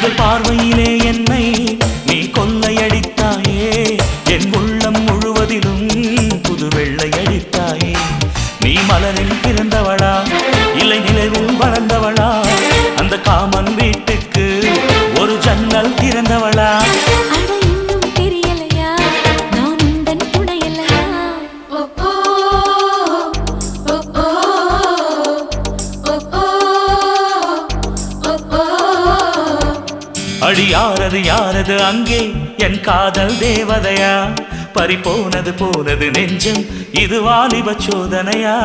முதல் பார்வையிலே என்னை நீ கொள்ளையடித்தாயே என் உள்ளம் முழுவதிலும் புது வெள்ளையடித்தாயே நீ மலரில் பிறந்தவளா இல்லை நிலவில் வளர்ந்தவளா அந்த காமன் வீட்டுக்கு ஒரு ஜன்னல் திறந்தவளா அடி யாரது யாரது அங்கே என் காதல் தேவதையா பறிபோனது போனது நெஞ்சம் இது வாலிப சோதனையா